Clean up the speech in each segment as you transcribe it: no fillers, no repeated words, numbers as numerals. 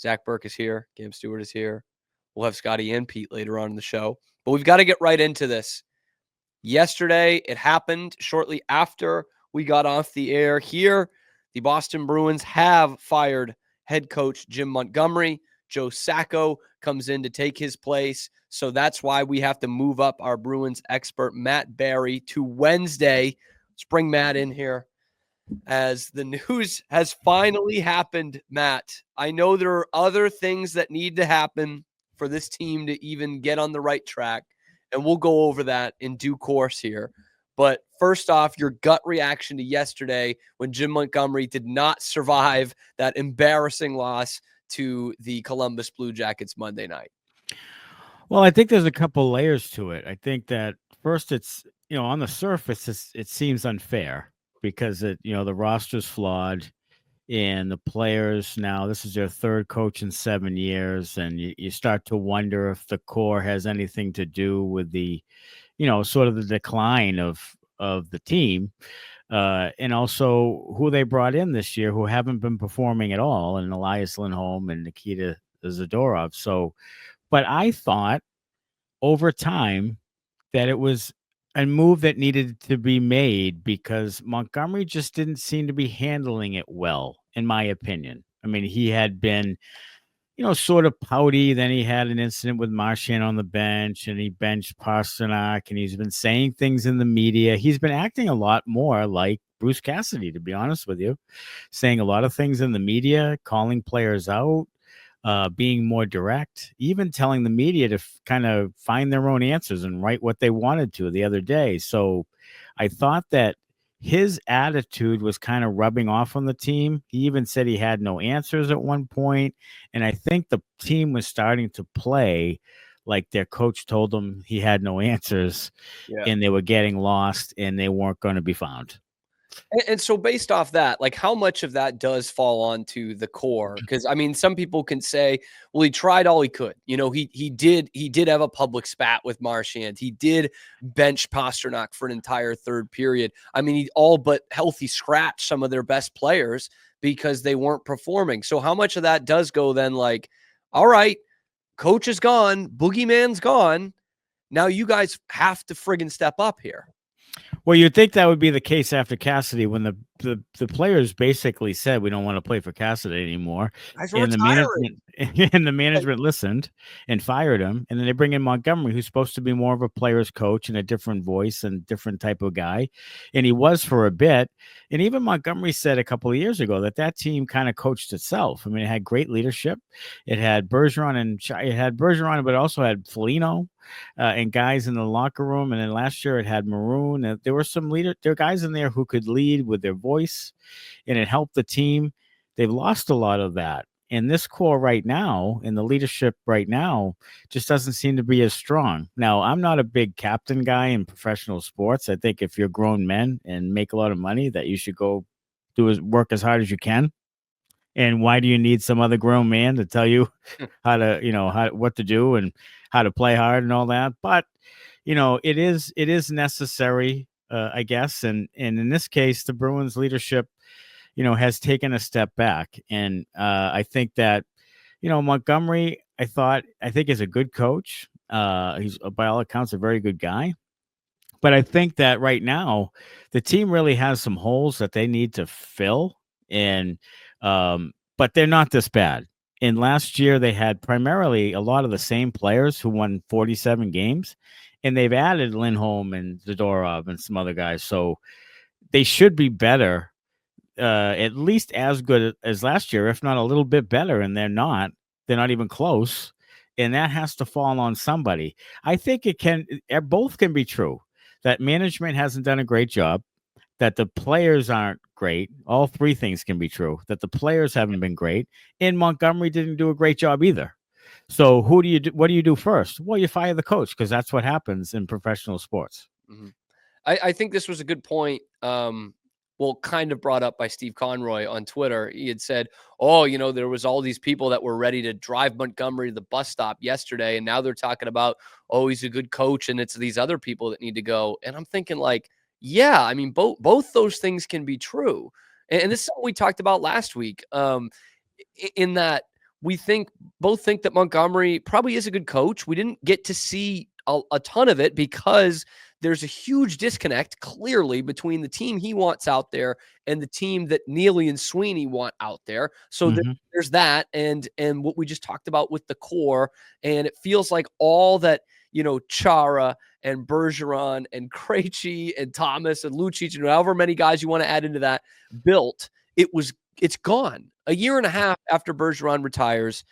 Zach Burke is here. Cam Stewart is here. We'll have Scotty and Pete later on in the show. But we've got to get right into this. Yesterday, it happened shortly after we got off the air here. The Boston Bruins have fired head coach Jim Montgomery. Joe Sacco comes in to take his place. So that's why we have to move up our Bruins expert, Matt Barry, to Wednesday. Let's bring Matt in here as the news has finally happened, Matt. I know there are other things that need to happen for this team to even get on the right track, and we'll go over that in due course here. But first off, your gut reaction to yesterday when Jim Montgomery did not survive that embarrassing loss to the Columbus Blue Jackets Monday night. Well, I think there's a couple layers to it. I think that first, it's on the surface, it seems unfair because the roster's flawed, and the players now this is their third coach in 7 years, and you start to wonder if the core has anything to do with the sort of the decline of the team, and also who they brought in this year who haven't been performing at all, and Elias Lindholm and Nikita Zadorov. So, but I thought over time that it was a move that needed to be made because Montgomery just didn't seem to be handling it well, in my opinion. I mean, he had been, sort of pouty. Then he had an incident with Marchand on the bench, and he benched Pasternak, and he's been saying things in the media. He's been acting a lot more like Bruce Cassidy, to be honest with you, saying a lot of things in the media, calling players out, being more direct, even telling the media to kind of find their own answers and write what they wanted to the other day. So I thought that his attitude was kind of rubbing off on the team. He even said he had no answers at one point. And I think the team was starting to play like their coach told them he had no answers, and they were getting lost and they weren't going to be found. And so based off that, like how much of that does fall onto the core? Because I mean, some people can say, well, he tried all he could. He did have a public spat with Marchand. He did bench Pasternak for an entire third period. I mean, he all but healthy scratched some of their best players because they weren't performing. So how much of that does go then like, all right, coach is gone, boogeyman's gone. Now you guys have to friggin' step up here. Well, you'd think that would be the case after Cassidy, when the players basically said we don't want to play for Cassidy anymore, and the management listened and fired him, and then they bring in Montgomery, who's supposed to be more of a player's coach and a different voice and different type of guy, and he was for a bit. And even Montgomery said a couple of years ago that team kind of coached itself. I mean, it had great leadership. It had Bergeron, but it also had Foligno. And guys in the locker room, and then last year it had Maroon. There were there were guys in there who could lead with their voice, and it helped the team. They've lost a lot of that, and this core right now, and the leadership right now, just doesn't seem to be as strong. Now, I'm not a big captain guy in professional sports. I think if you're grown men and make a lot of money, that you should go work as hard as you can. And why do you need some other grown man to tell you how to, what to do and how to play hard and all that? But, it is necessary, I guess. And in this case, the Bruins leadership, has taken a step back. And I think that, Montgomery, I think is a good coach. He's by all accounts a very good guy. But I think that right now the team really has some holes that they need to fill. And but they're not this bad. And last year they had primarily a lot of the same players who won 47 games, and they've added Lindholm and Zadorov and some other guys. So they should be better, at least as good as last year, if not a little bit better. And they're not even close. And that has to fall on somebody. I think both can be true. That management hasn't done a great job, that the players aren't great. All three things can be true. That the players haven't been great, and Montgomery didn't do a great job either. So what do you do first? Well, you fire the coach, because that's what happens in professional sports. Mm-hmm. I think this was a good point. Kind of brought up by Steve Conroy on Twitter. He had said, there was all these people that were ready to drive Montgomery to the bus stop yesterday. And now they're talking about, he's a good coach, and it's these other people that need to go. And I'm thinking like, yeah, I mean, both those things can be true. And this is what we talked about last week, in that we both think that Montgomery probably is a good coach. We didn't get to see a ton of it because there's a huge disconnect clearly between the team he wants out there and the team that Neely and Sweeney want out there. So there's that, and what we just talked about with the core, and it feels like all that, Chara and Bergeron and Krejci and Thomas and Lucic and however many guys you want to add into that built, it's gone. A year and a half after Bergeron retires,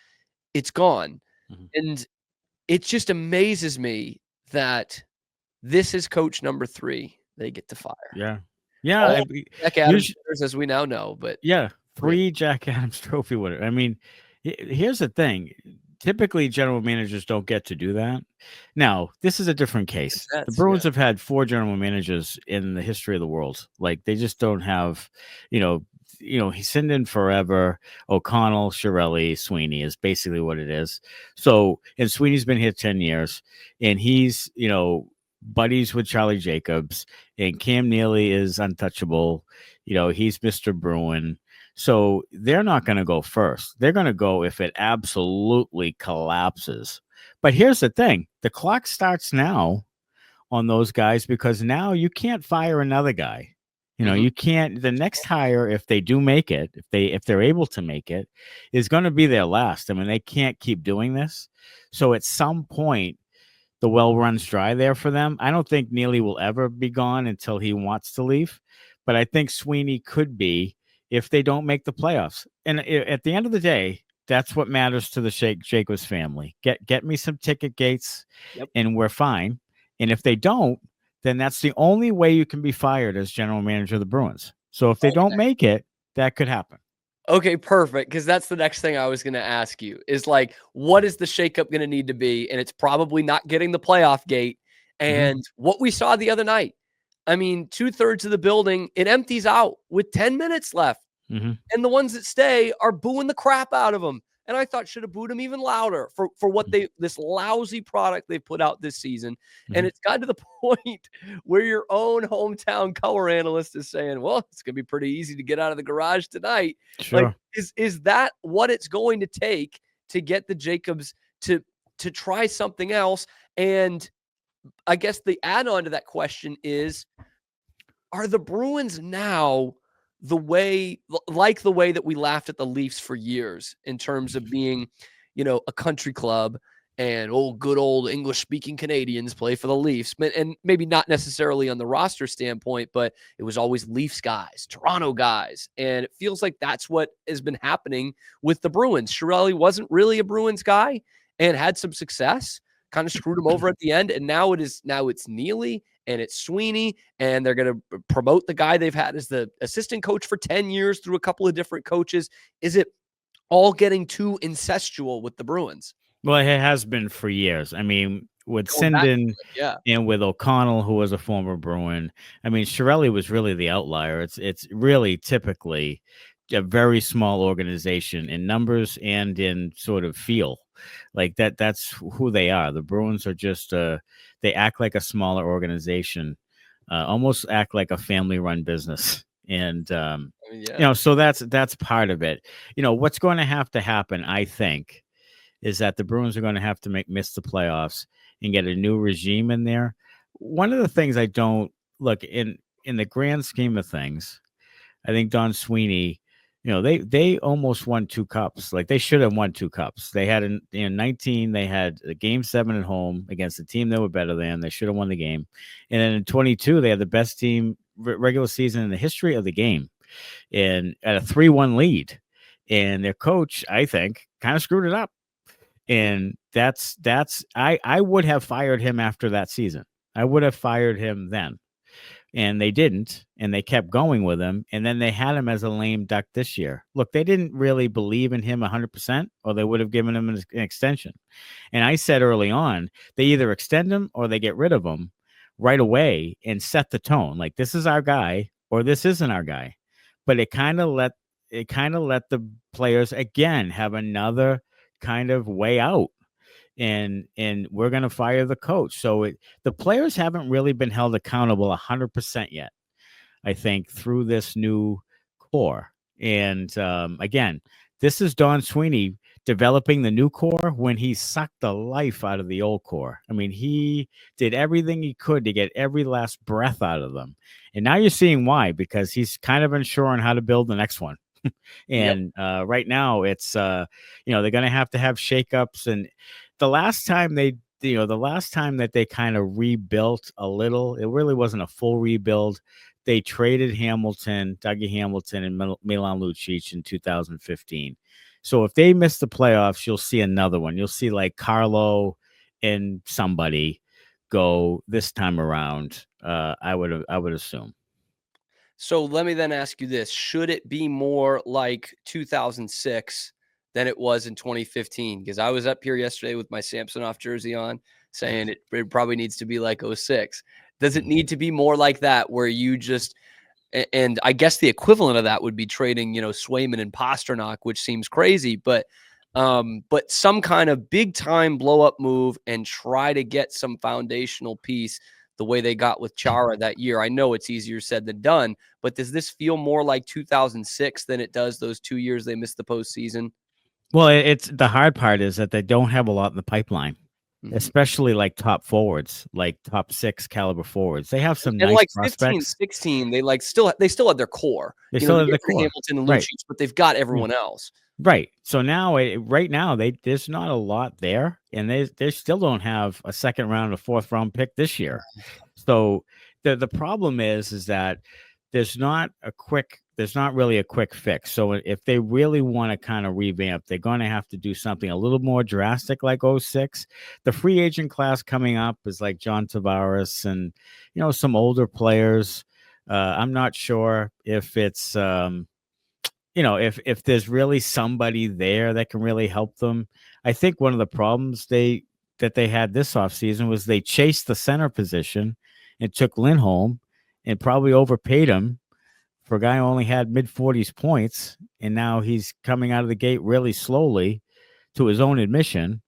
it's gone. And it just amazes me that this is coach number 3 they get to fire. Yeah. Jack Adams, as we now know, but 3 Jack Adams Trophy winner. I mean, here's the thing. Typically, general managers don't get to do that. Now, this is a different case. The Bruins have had 4 general managers in the history of the world. Like, they just don't have, he's sent in forever. O'Connell, Chiarelli, Sweeney is basically what it is. So, and Sweeney's been here 10 years, and he's, buddies with Charlie Jacobs, and Cam Neely is untouchable. He's Mr. Bruin. So they're not going to go first. They're going to go if it absolutely collapses. But here's the thing. The clock starts now on those guys, because now you can't fire another guy. You can't. The next hire, if they do make it, if they're able to make it, is going to be their last. I mean, they can't keep doing this. So at some point, the well runs dry there for them. I don't think Neely will ever be gone until he wants to leave. But I think Sweeney could be, if they don't make the playoffs. And at the end of the day, that's what matters to the Jacobs family. Get me some ticket gates, and we're fine. And if they don't, then that's the only way you can be fired as general manager of the Bruins. So if they don't make it, that could happen. Okay, perfect. Because that's the next thing I was going to ask you is, like, what is the shakeup going to need to be? And it's probably not getting the playoff gate. And what we saw the other night, I mean, 2/3 of the building, it empties out with 10 minutes left. And the ones that stay are booing the crap out of them. And I thought should have booed them even louder for what this lousy product they put out this season. And it's gotten to the point where your own hometown color analyst is saying, well, it's going to be pretty easy to get out of the garage tonight. Sure. Like, is that what it's going to take to get the Jacobs to try something else? And I guess the add-on to that question is, are the Bruins now the way that we laughed at the Leafs for years in terms of being, a country club and good old English-speaking Canadians play for the Leafs, and maybe not necessarily on the roster standpoint, but it was always Leafs guys, Toronto guys, and it feels like that's what has been happening with the Bruins. Chiarelli wasn't really a Bruins guy and had some success, kind of screwed him over at the end, and now it's Neely and it's Sweeney, and they're going to promote the guy they've had as the assistant coach for 10 years through a couple of different coaches. Is it all getting too incestual with the Bruins? Well, it has been for years. I mean, with Sinden and with O'Connell, who was a former Bruin. I mean, Chiarelli was really the outlier. It's really typically a very small organization in numbers and in sort of feel. Like that's who they are. The Bruins are just they act like a smaller organization, almost act like a family-run business. And so that's part of it. What's going to happen, I think, is that the Bruins are going to have to miss the playoffs and get a new regime in there. One of the things I don't look in the grand scheme of things, I think Don Sweeney, they almost won 2 cups. Like, they should have won 2 cups. They had in 19, they had a game 7 at home against a team they were better than. They should have won the game. And then in 22, they had the best team regular season in the history of the game, and at a 3-1 lead. And their coach, I think, kind of screwed it up. And I would have fired him after that season. I would have fired him then. And they didn't, and they kept going with him, and then they had him as a lame duck this year. Look, they didn't really believe in him 100%, or they would have given him an extension. And I said early on, they either extend him or they get rid of him right away and set the tone. Like, this is our guy, or this isn't our guy. But it kind of let the players again have another kind of way out. And we're going to fire the coach. So the players haven't really been held accountable 100% yet, I think, through this new core. And again, this is Don Sweeney developing the new core when he sucked the life out of the old core. I mean, he did everything he could to get every last breath out of them. And now you're seeing why, because he's kind of unsure on how to build the next one. Yep. And right now it's they're going to have shakeups. And the last time that they kind of rebuilt a little, it really wasn't a full rebuild. They traded Dougie Hamilton, and Milan Lucic in 2015. So if they miss the playoffs, you'll see another one. You'll see like Carlo and somebody go this time around. I would assume. So let me then ask you this. Should it be more like 2006 than it was in 2015? Because I was up here yesterday with my Samsonov jersey on saying it probably needs to be like 06. Does it need to be more like that where you just – and I guess the equivalent of that would be trading, Swayman and Pasternak, which seems crazy, but some kind of big-time blow-up move and try to get some foundational piece the way they got with Chara that year. I know it's easier said than done, but does this feel more like 2006 than it does those 2 years they missed the postseason? Well, it's the hard part is that they don't have a lot in the pipeline, especially like top forwards, like top 6 caliber forwards. They have some and nice like prospects. 15, 16, they still have their core. They still have the the core. Hamilton and Right. Lucic, but they've got everyone else. Right. So now, right now, there's not a lot there, and they still don't have a second round or fourth round pick this year. So the problem is that there's not really a quick fix. So if they really want to kind of revamp, they're going to have to do something a little more drastic, like 06. The free agent class coming up is like John Tavares and some older players. I'm not sure if it's if there's really somebody there that can really help them. I think one of the problems that they had this offseason was they chased the center position and took Lindholm and probably overpaid him for a guy who only had mid-40s points, and now he's coming out of the gate really slowly, to his own admission.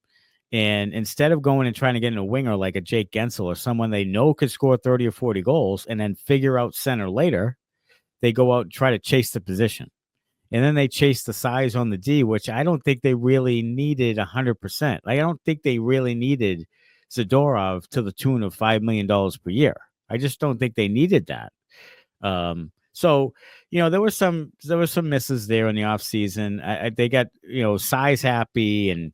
And instead of going and trying to get in a winger like a Jake Gensel or someone they know could score 30 or 40 goals and then figure out center later, they go out and try to chase the position. And then they chase the size on the D, which I don't think they really needed 100%. Like, I don't think they really needed Zadorov to the tune of $5 million per year. I just don't think they needed that. So, there were some misses there in the offseason. They got, size happy and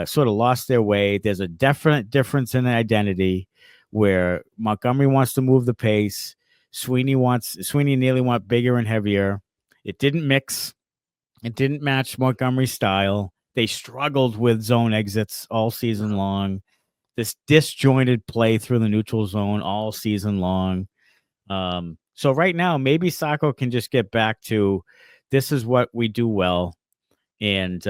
sort of lost their way. There's a definite difference in identity where Montgomery wants to move the pace. Sweeney and Neely want bigger and heavier. It didn't mix. It didn't match Montgomery's style. They struggled with zone exits all season long. This disjointed play through the neutral zone all season long. So right now, maybe Sacco can just get back to this is what we do well, and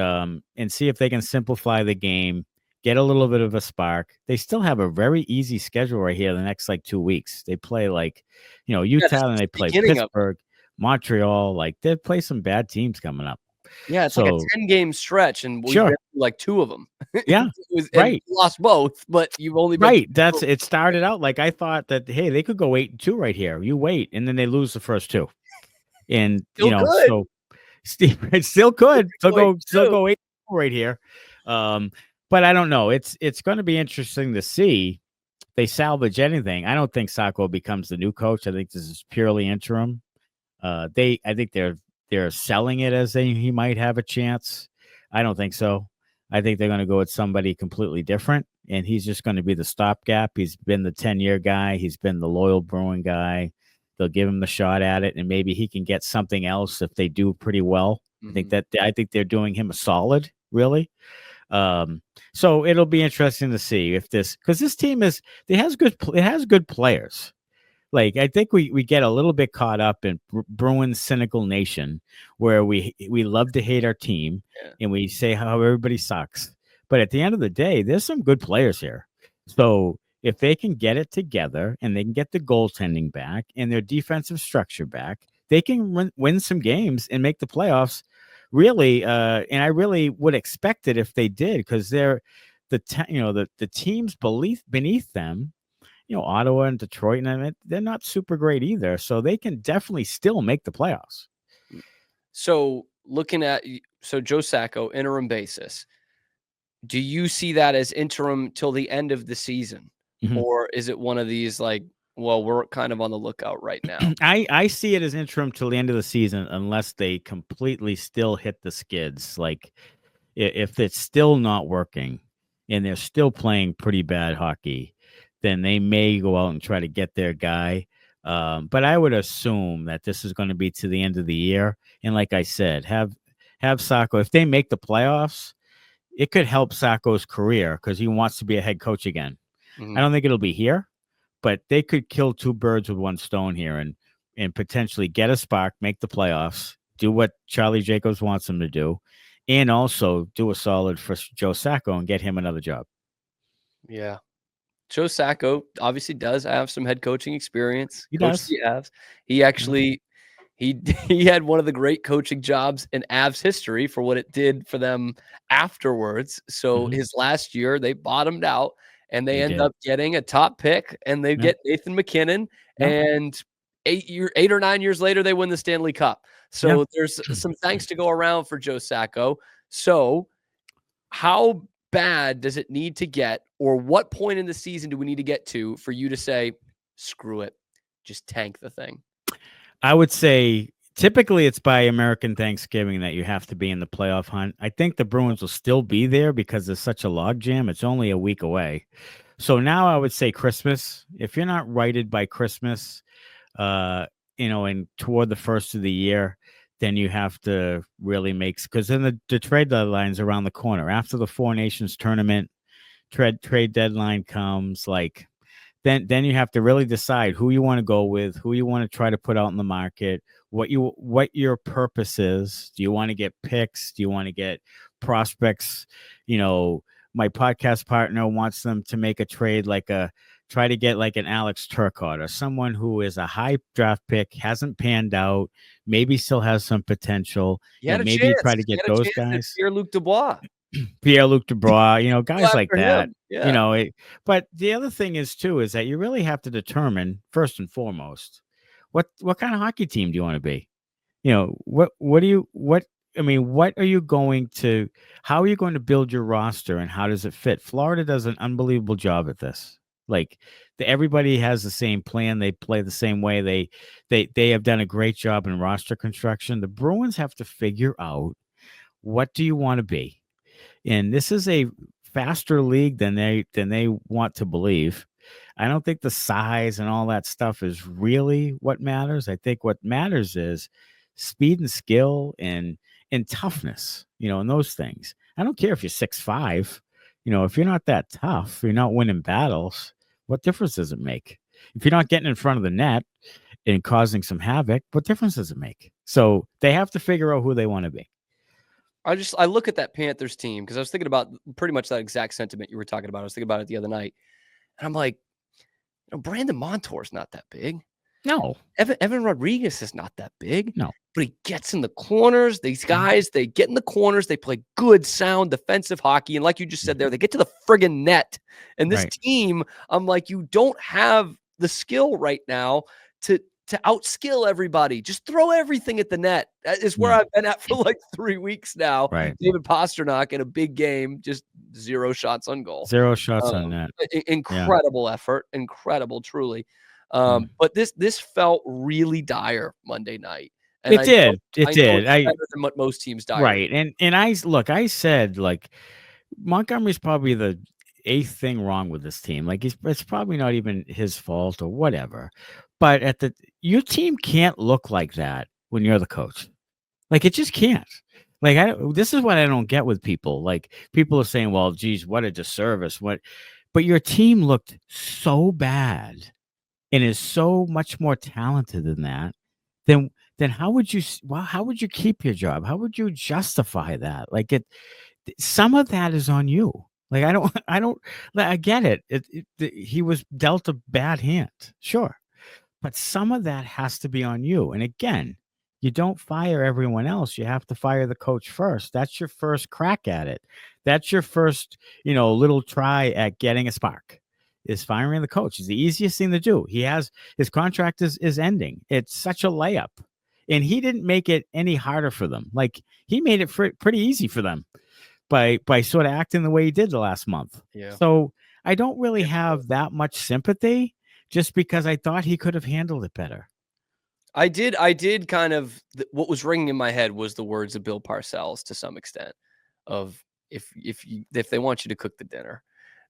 see if they can simplify the game, get a little bit of a spark. They still have a very easy schedule right here the next 2 weeks. They play Utah, and they play Pittsburgh, Montreal. Like, they play some bad teams coming up. Yeah, it's like a 10-game stretch, and we've been like 2 of them. Yeah, right. Lost both, but you've only been right. It started out like I thought that, hey, they could go 8-2 right here. You wait, and then they lose the first 2, and so Steve, it still could. Still go 8-2 right here. But I don't know. It's going to be interesting to see if they salvage anything. I don't think Sacco becomes the new coach. I think this is purely interim. I think they're selling it as he might have a chance. I don't think so. I think they're going to go with somebody completely different, and he's just going to be the stopgap. He's been the 10-year guy. He's been the loyal Bruin guy. They'll give him the shot at it, and maybe he can get something else if they do pretty well. Mm-hmm. I think they're doing him a solid, really. So it'll be interesting to see if because this team has good players. Like, I think we get a little bit caught up in Bruins cynical nation where we love to hate our team and we say how everybody sucks. But at the end of the day, there's some good players here. So if they can get it together and they can get the goaltending back and their defensive structure back, they can win some games and make the playoffs. Really, and I really would expect it if they did, because they're the teams beneath them. Ottawa and Detroit, and they're not super great either. So they can definitely still make the playoffs. So looking at so Joe Sacco, interim basis. Do you see that as interim till the end of the season? Mhm. Or is it one of these like, well, we're kind of on the lookout right now? I see it as interim till the end of the season unless they completely still hit the skids. Like if it's still not working and they're still playing pretty bad hockey, then they may go out and try to get their guy. But I would assume that this is going to be to the end of the year. And like I said, have Sacco. If they make the playoffs, it could help Sacco's career because he wants to be a head coach again. I Mhm. don't think it'll be here, but they could kill two birds with one stone here and potentially get a spark, make the playoffs, do what Charlie Jacobs wants them to do, and also do a solid for Joe Sacco and get him another job. Yeah. Joe Sacco obviously does have some head coaching experience. He Coached does. the Avs. He Yeah. actually he had one of the great coaching jobs in Avs history for what it did for them afterwards. So Mhm. his last year, they bottomed out and they They end did. up getting a top pick and they Yeah. get Nathan McKinnon. Yeah. And 8 or 9 years later, they win the Stanley Cup. Yeah. So there's some thanks to go around for Joe Sacco. So how bad does it need to get, or what point in the season do we need to get to for you to say, screw it, just tank the thing? I would say typically it's by American Thanksgiving that you have to be in the playoff hunt. I think the Bruins will still be there because there's such a logjam. It's only a week away. So now I would say Christmas. If you're not righted by Christmas, uh, and toward the first of the year, then you have to really make because then the trade deadline's around the corner. After the Four Nations tournament, trade deadline comes. Like then you have to really decide who you want to go with, who you want to try to put out in the market, what your purpose is. Do you want to get picks? Do you want to get prospects? My podcast partner wants them to make a trade try to get like an Alex Turcotte or someone who is a high draft pick, hasn't panned out, maybe still has some potential. You had a Maybe you try chance. to You get had a those chance at guys. Pierre-Luc Dubois. Pierre-Luc Dubois, Go guys like after that. him. Yeah. But the other thing is too is that you really have to determine first and foremost what kind of hockey team do you want to be? What do you what I mean, what are you going to how are you going to build your roster and how does it fit? Florida does an unbelievable job at this. Like everybody has the same plan. They play the same way. They have done a great job in roster construction. The Bruins have to figure out what do you want to be? And this is a faster league than they want to believe. I don't think the size and all that stuff is really what matters. I think what matters is speed and skill and toughness, and those things. I don't care if you're 6'5", if you're not that tough, you're not winning battles, what difference does it make? If you're not getting in front of the net and causing some havoc, what difference does it make? So they have to figure out who they want to be. I look at that Panthers team because I was thinking about pretty much that exact sentiment you were talking about. I was thinking about it the other night, and I'm like, Brandon Montour's not that big. No. Evan Rodriguez is not that big. No. But he gets in the corners. These guys, they get in the corners. They play good, sound defensive hockey. And like you just said there, they get to the friggin' net. And this team, I'm like, you don't have the skill right now to outskill everybody. Just throw everything at the net. That is where I've been at for like 3 weeks now. Right. David Pastrnak in a big game, just 0 shots on goal. 0 shots on net. Incredible effort. Incredible, truly. But this felt really dire Monday night. And It did. I know it's better than what most teams dire. Right. And I said like Montgomery's probably the 8th thing wrong with this team. Like it's probably not even his fault or whatever. But your team can't look like that when you're the coach. Like it just can't. Like this is what I don't get with people. Like people are saying, "Well, geez, what a disservice." But your team looked so bad and is so much more talented than that. Then how would you keep your job? How would you justify that? Like some of that is on you. Like I get it. He was dealt a bad hand, sure, but some of that has to be on you. And again, you don't fire everyone else. You have to fire the coach first. That's your first crack at it. That's your first, little try at getting a spark. Is firing the coach. It's the easiest thing to do. His contract is ending. It's such a layup. And he didn't make it any harder for them. Like, he made it pretty easy for them by sort of acting the way he did the last month. Yeah. So I don't really have that much sympathy, just because I thought he could have handled it better. I did kind of what was ringing in my head was the words of Bill Parcells to some extent of if they want you to cook the dinner,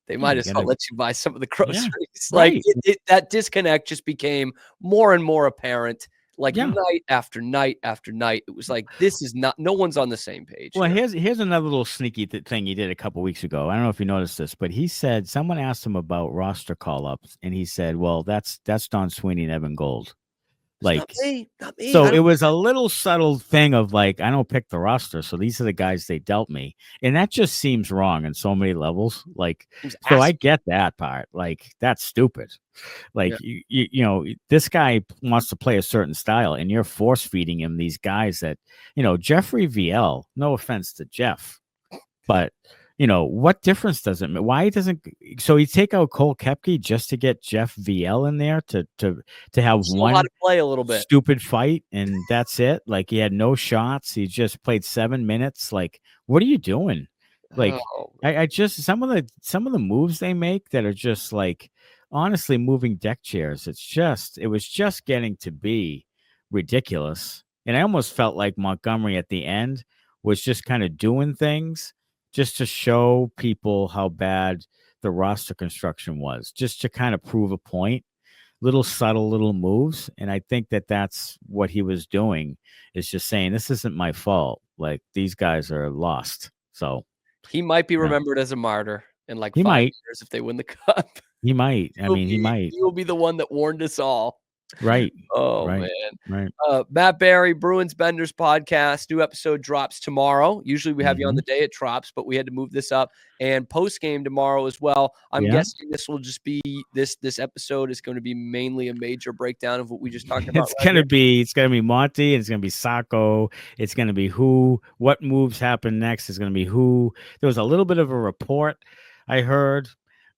they might as well let you buy some of the groceries. Like that disconnect just became more and more apparent. Like night after night after night, it was like, this is not. No one's on the same page. Well, here's another little sneaky thing he did a couple weeks ago. I don't know if you noticed this, but he said someone asked him about roster call ups, and he said, "Well, that's Don Sweeney and Evan Gold." Like, not me. So it was a little subtle thing of like, I don't pick the roster, so these are the guys they dealt me, and that just seems wrong in so many levels. Like, so I get that part. Like, that's stupid. Like, you know, this guy wants to play a certain style, and you're force feeding him these guys that, Jeffrey VL. No offense to Jeff, but what difference does it make? Why doesn't so you take out Cole Koepke just to get Jeff VL in there to have one how to play a little bit stupid fight, and that's it? Like, he had no shots. He just played 7 minutes. Like, what are you doing? Like, I just some of the moves they make that are just like, honestly, moving deck chairs. It was just getting to be ridiculous. And I almost felt like Montgomery at the end was just kind of doing things just to show people how bad the roster construction was, just to kind of prove a point, little subtle little moves. And I think that that's what he was doing, is just saying, this isn't my fault. Like, these guys are lost. So he might be remembered as a martyr in like 5 years if they win the cup. He might. I mean, he might. He will be the one that warned us all. Right. Oh, man. Right. Matt Barry, Bruins Benders podcast. New episode drops tomorrow. Usually we have you on the day it drops, but we had to move this up. And post game tomorrow as well. I'm guessing this will just be this episode is going to be mainly a major breakdown of what we just talked about. It's gonna be Monty, and it's gonna be Sacco. It's gonna be what moves happen next. Is gonna be who. There was a little bit of a report I heard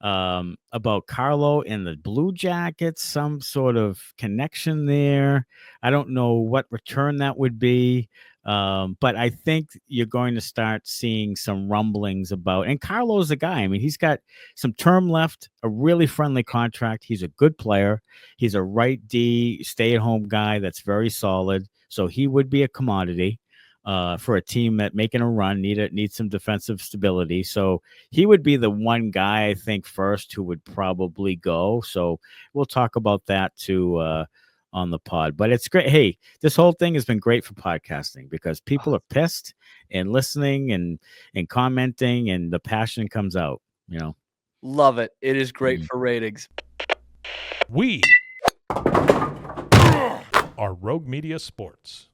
about Carlo and the Blue Jackets, some sort of connection there. I don't know what return that would be, but I think you're going to start seeing some rumblings about. And Carlo's a guy. I mean, he's got some term left, a really friendly contract. He's a good player. He's a right D, stay-at-home guy that's very solid. So he would be a commodity for a team that making a run, need some defensive stability. So he would be the one guy, I think, first who would probably go. So we'll talk about that too on the pod. But it's great. Hey, this whole thing has been great for podcasting because people are pissed and listening and commenting, and the passion comes out. Love it. It is great for ratings. We are Rogue Media Sports.